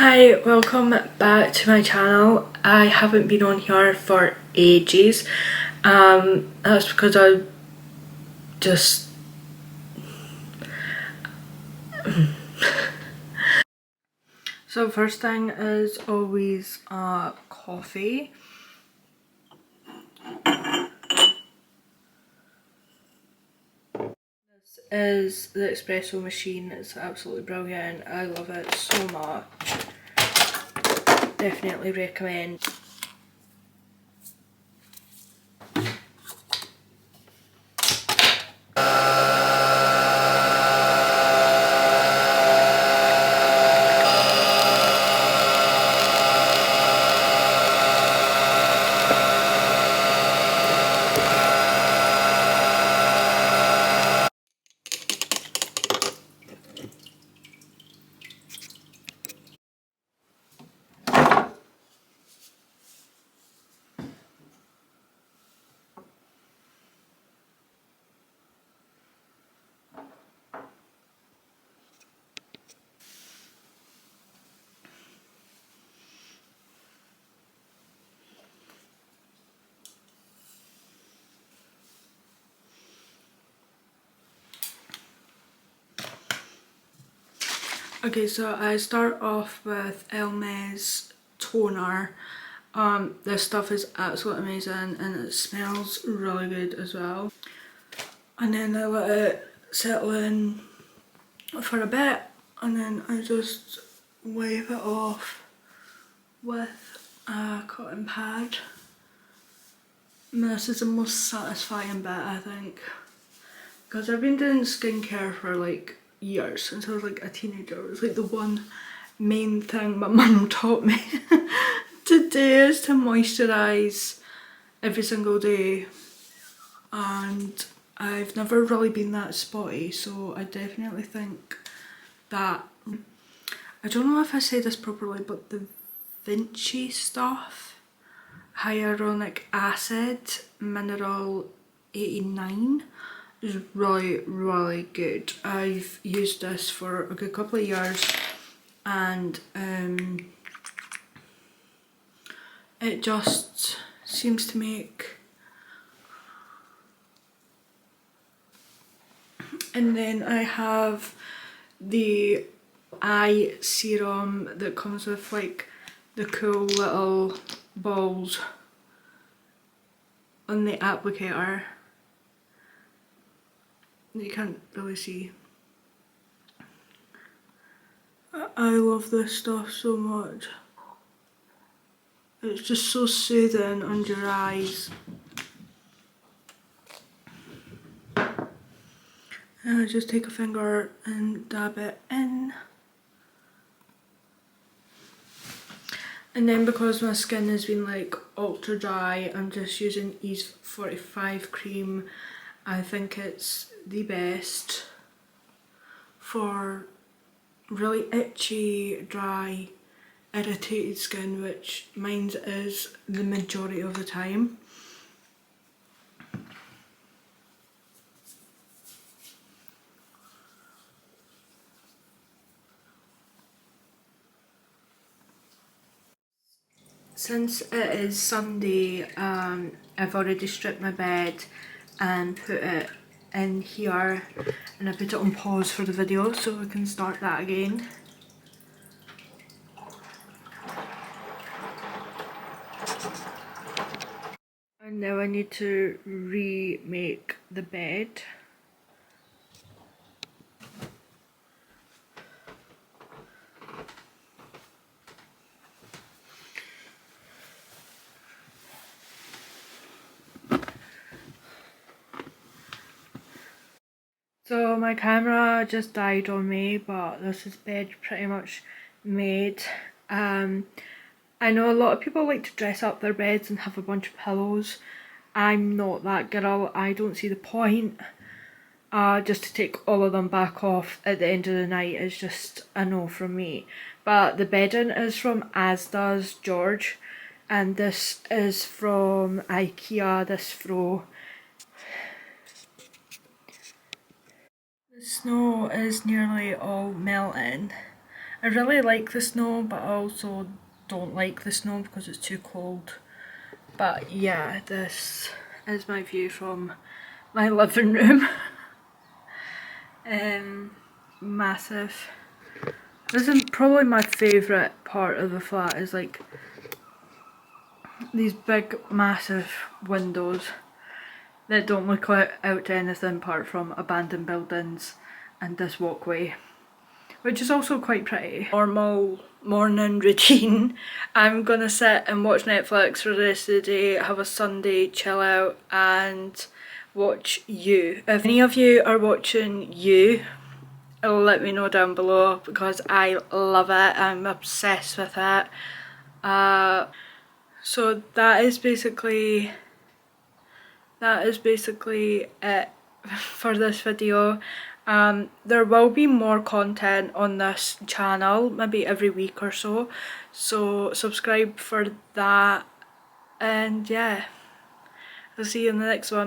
Hi, welcome back to my channel. I haven't been on here for ages. That's because I just so first thing is always coffee. This is the espresso machine. It's absolutely brilliant. I love it so much. Definitely recommend. Okay, so I start off with Elme's toner. This stuff is absolutely amazing and it smells really good as well. And then I let it settle in for a bit and then I just wipe it off with a cotton pad. And this is the most satisfying bit, I think, because I've been doing skincare for like years, since I was like a teenager. It was like the one main thing my mum taught me to do is to moisturise every single day, and I've never really been that spotty, so I definitely think that, I don't know if I say this properly, but the Vichy stuff, Hyaluronic acid mineral 89, is really good. I've used this for a good couple of years and it just seems to make. And then I have the eye serum that comes with like the cool little balls on the applicator. You can't really see. I love this stuff so much. It's just so soothing under your eyes. And I just take a finger and dab it in. And then because my skin has been like ultra dry, I'm just using Ease 45 cream. I think it's the best for really itchy, dry, irritated skin, which mine is the majority of the time. Since it is Sunday, I've already stripped my bed and put it in here, and I put it on pause for the video so we can start that again. And now I need to remake the bed. So my camera just died on me, but this is bed pretty much made. I know a lot of people like to dress up their beds and have a bunch of pillows. I'm not that girl. I don't see the point. Just to take all of them back off at the end of the night is just a no from me. But the bedding is from ASDA's George, and this is from Ikea, this throw. The snow is nearly all melting, I really like the snow, but I also don't like the snow because it's too cold. But yeah, this is my view from my living room. Massive. This is probably my favourite part of the flat, is like these big massive windows that don't look out to anything apart from abandoned buildings and this walkway, which is also quite pretty. Normal morning routine. I'm gonna sit and watch Netflix for the rest of the day, have a Sunday chill out and watch You. If any of you are watching You, let me know down below because I love it. I'm obsessed with it. So that is basically it for this video. There will be more content on this channel, maybe every week or so, so subscribe for that, and yeah, I'll see you in the next one.